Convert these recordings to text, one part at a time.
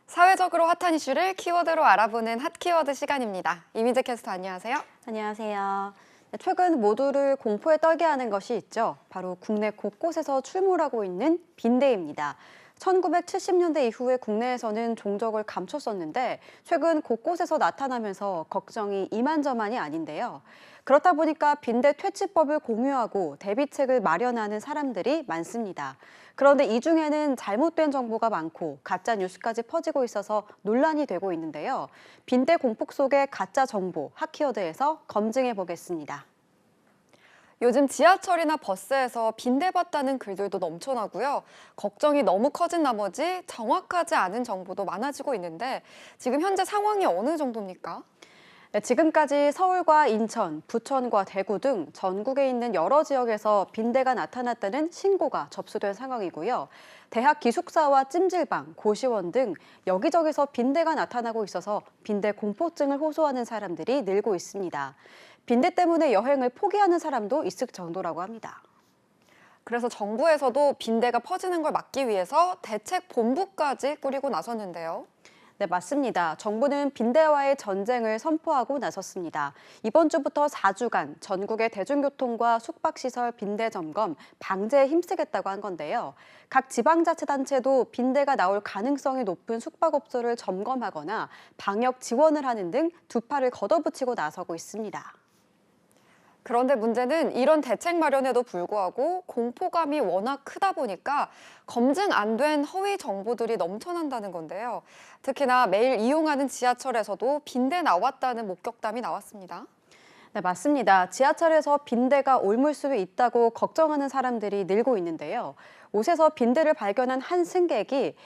사회적으로 핫한 이슈를 키워드로 알아보는 핫키워드 시간입니다. 이민재 캐스터 안녕하세요. 안녕하세요. 최근 모두를 공포에 떨게 하는 것이 있죠. 바로 국내 곳곳에서 출몰하고 있는 빈대입니다. 1970년대 이후에 국내에서는 종적을 감췄었는데 최근 곳곳에서 나타나면서 걱정이 이만저만이 아닌데요. 그렇다 보니까 빈대 퇴치법을 공유하고 대비책을 마련하는 사람들이 많습니다. 그런데 이 중에는 잘못된 정보가 많고 가짜 뉴스까지 퍼지고 있어서 논란이 되고 있는데요. 빈대 공폭 속의 가짜 정보 핫키워드에서 검증해 보겠습니다. 요즘 지하철이나 버스에서 빈대 봤다는 글들도 넘쳐나고요. 걱정이 너무 커진 나머지 정확하지 않은 정보도 많아지고 있는데 지금 현재 상황이 어느 정도입니까? 네, 지금까지 서울과 인천, 부천과 대구 등 전국에 있는 여러 지역에서 빈대가 나타났다는 신고가 접수된 상황이고요. 대학 기숙사와 찜질방, 고시원 등 여기저기서 빈대가 나타나고 있어서 빈대 공포증을 호소하는 사람들이 늘고 있습니다. 빈대 때문에 여행을 포기하는 사람도 있을 정도라고 합니다. 그래서 정부에서도 빈대가 퍼지는 걸 막기 위해서 대책 본부까지 꾸리고 나섰는데요. 네, 맞습니다. 정부는 빈대와의 전쟁을 선포하고 나섰습니다. 이번 주부터 4주간 전국의 대중교통과 숙박시설 빈대 점검, 방제에 힘쓰겠다고 한 건데요. 각 지방자치단체도 빈대가 나올 가능성이 높은 숙박업소를 점검하거나 방역 지원을 하는 등 두 팔을 걷어붙이고 나서고 있습니다. 그런데 문제는 이런 대책 마련에도 불구하고 공포감이 워낙 크다 보니까 검증 안 된 허위 정보들이 넘쳐난다는 건데요. 특히나 매일 이용하는 지하철에서도 빈대 나왔다는 목격담이 나왔습니다. 네, 맞습니다. 지하철에서 빈대가 옮을 수 있다고 걱정하는 사람들이 늘고 있는데요. 옷에서 빈대를 발견한 한 승객이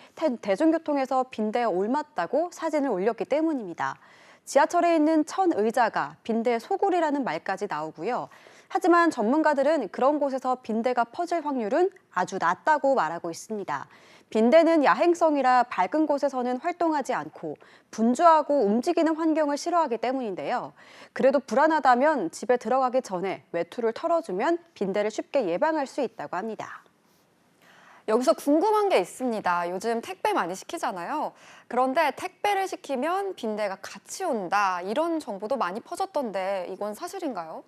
대중교통에서 빈대에 옮았다고 사진을 올렸기 때문입니다. 지하철에 있는 천 의자가 빈대 소굴이라는 말까지 나오고요. 하지만 전문가들은 그런 곳에서 빈대가 퍼질 확률은 아주 낮다고 말하고 있습니다. 빈대는 야행성이라 밝은 곳에서는 활동하지 않고 분주하고 움직이는 환경을 싫어하기 때문인데요. 그래도 불안하다면 집에 들어가기 전에 외투를 털어주면 빈대를 쉽게 예방할 수 있다고 합니다. 여기서 궁금한 게 있습니다. 요즘 택배 많이 시키잖아요. 그런데 택배를 시키면 빈대가 같이 온다, 이런 정보도 많이 퍼졌던데 이건 사실인가요?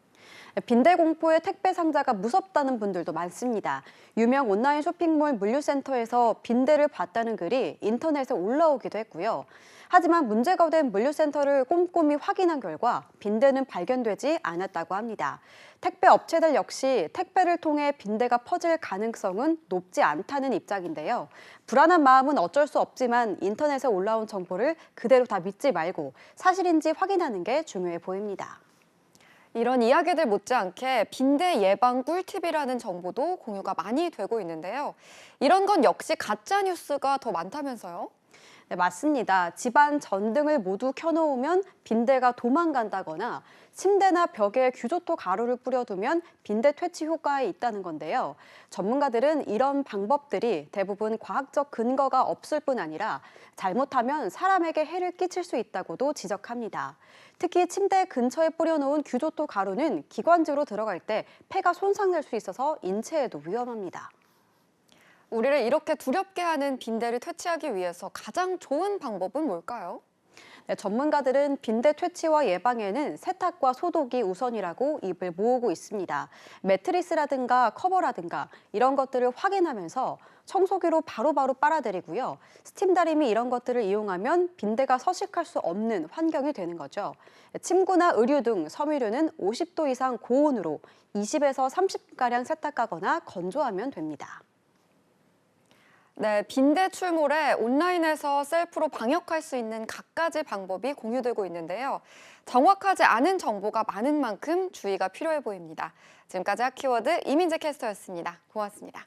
빈대 공포에 택배 상자가 무섭다는 분들도 많습니다. 유명 온라인 쇼핑몰 물류센터에서 빈대를 봤다는 글이 인터넷에 올라오기도 했고요. 하지만 문제가 된 물류센터를 꼼꼼히 확인한 결과 빈대는 발견되지 않았다고 합니다. 택배 업체들 역시 택배를 통해 빈대가 퍼질 가능성은 높지 않다는 입장인데요. 불안한 마음은 어쩔 수 없지만 인터넷에 올라온 정보를 그대로 다 믿지 말고 사실인지 확인하는 게 중요해 보입니다. 이런 이야기들 못지않게 빈대 예방 꿀팁이라는 정보도 공유가 많이 되고 있는데요. 이런 건 역시 가짜 뉴스가 더 많다면서요? 네, 맞습니다. 집안 전등을 모두 켜놓으면 빈대가 도망간다거나 침대나 벽에 규조토 가루를 뿌려두면 빈대 퇴치 효과에 있다는 건데요. 전문가들은 이런 방법들이 대부분 과학적 근거가 없을 뿐 아니라 잘못하면 사람에게 해를 끼칠 수 있다고도 지적합니다. 특히 침대 근처에 뿌려놓은 규조토 가루는 기관지로 들어갈 때 폐가 손상될 수 있어서 인체에도 위험합니다. 우리를 이렇게 두렵게 하는 빈대를 퇴치하기 위해서 가장 좋은 방법은 뭘까요? 네, 전문가들은 빈대 퇴치와 예방에는 세탁과 소독이 우선이라고 입을 모으고 있습니다. 매트리스라든가 커버라든가 이런 것들을 확인하면서 청소기로 바로바로 빨아들이고요. 스팀 다리미 이런 것들을 이용하면 빈대가 서식할 수 없는 환경이 되는 거죠. 침구나 의류 등 섬유류는 50도 이상 고온으로 20에서 30분가량 세탁하거나 건조하면 됩니다. 네, 빈대 출몰에 온라인에서 셀프로 방역할 수 있는 갖가지 방법이 공유되고 있는데요. 정확하지 않은 정보가 많은 만큼 주의가 필요해 보입니다. 지금까지 핫키워드 이민재 캐스터였습니다. 고맙습니다.